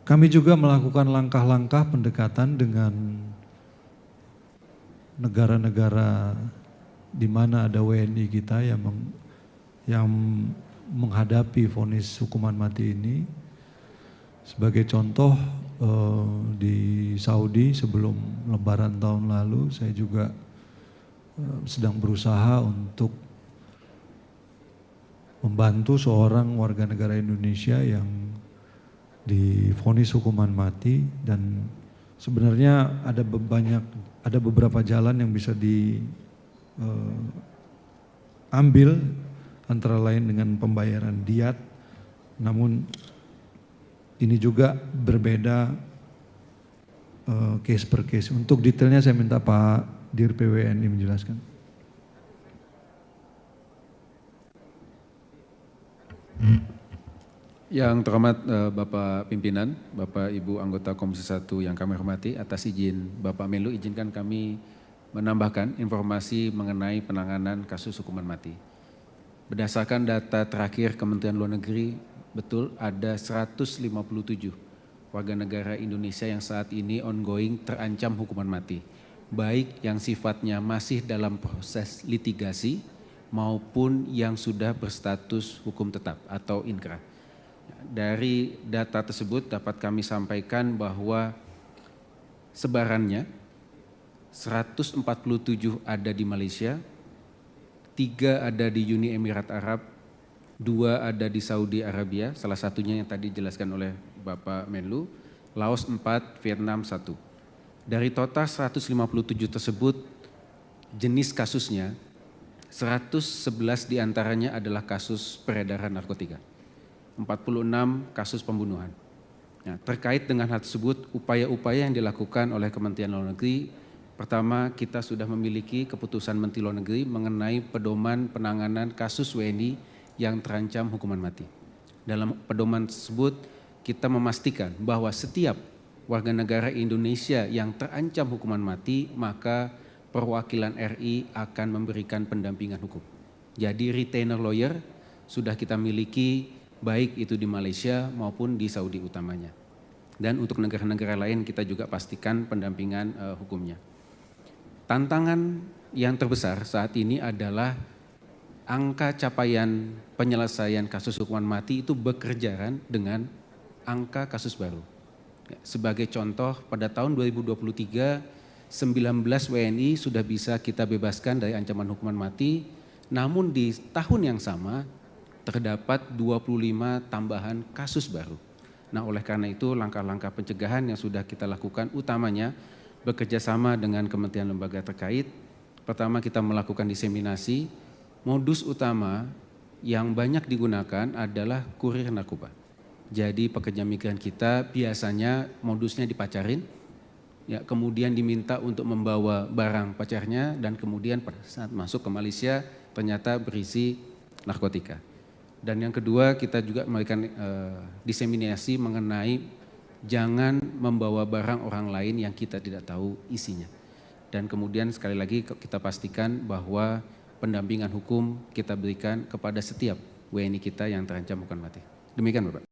Kami juga melakukan langkah-langkah pendekatan dengan negara-negara di mana ada WNI kita yang menghadapi vonis hukuman mati ini. Sebagai contoh di Saudi sebelum Lebaran tahun lalu saya juga sedang berusaha untuk membantu seorang warga negara Indonesia yang divonis hukuman mati, dan sebenarnya ada beberapa jalan yang bisa diambil antara lain dengan pembayaran diat, namun ini juga berbeda case per case. Untuk detailnya saya minta Pak Dir PWNI menjelaskan. Yang terhormat Bapak Pimpinan, Bapak Ibu anggota Komisi 1 yang kami hormati, atas izin Bapak Menlu, izinkan kami menambahkan informasi mengenai penanganan kasus hukuman mati. Berdasarkan data terakhir Kementerian Luar Negeri, betul ada 157 warga negara Indonesia yang saat ini ongoing terancam hukuman mati, baik yang sifatnya masih dalam proses litigasi maupun yang sudah berstatus hukum tetap atau inkrah. Dari data tersebut dapat kami sampaikan bahwa sebarannya 147 ada di Malaysia, 3 ada di Uni Emirat Arab, 2 ada di Saudi Arabia, salah satunya yang tadi dijelaskan oleh Bapak Menlu, Laos 4, Vietnam 1. Dari total 157 tersebut, jenis kasusnya 111 diantaranya adalah kasus peredaran narkotika, 46 kasus pembunuhan. Nah, terkait dengan hal tersebut, upaya-upaya yang dilakukan oleh Kementerian Luar Negeri, pertama kita sudah memiliki keputusan Menteri Luar Negeri mengenai pedoman penanganan kasus WNI yang terancam hukuman mati. Dalam pedoman tersebut, kita memastikan bahwa setiap warga negara Indonesia yang terancam hukuman mati, maka perwakilan RI akan memberikan pendampingan hukum. Jadi retainer lawyer sudah kita miliki, baik itu di Malaysia maupun di Saudi utamanya. Dan untuk negara-negara lain kita juga pastikan pendampingan hukumnya. Tantangan yang terbesar saat ini adalah angka capaian penyelesaian kasus hukuman mati itu berkejaran dengan angka kasus baru. Sebagai contoh, pada tahun 2023, 19 WNI sudah bisa kita bebaskan dari ancaman hukuman mati, namun di tahun yang sama terdapat 25 tambahan kasus baru. Nah, oleh karena itu langkah-langkah pencegahan yang sudah kita lakukan utamanya bekerja sama dengan kementerian lembaga terkait. Pertama, kita melakukan diseminasi. Modus utama yang banyak digunakan adalah kurir narkoba. Jadi pekerja migran kita biasanya modusnya dipacarin, ya, kemudian diminta untuk membawa barang pacarnya, dan kemudian pada saat masuk ke Malaysia ternyata berisi narkotika. Dan yang kedua, kita juga memberikan diseminasi mengenai jangan membawa barang orang lain yang kita tidak tahu isinya. Dan kemudian sekali lagi kita pastikan bahwa pendampingan hukum kita berikan kepada setiap WNI kita yang terancam hukuman mati. Demikian Bapak.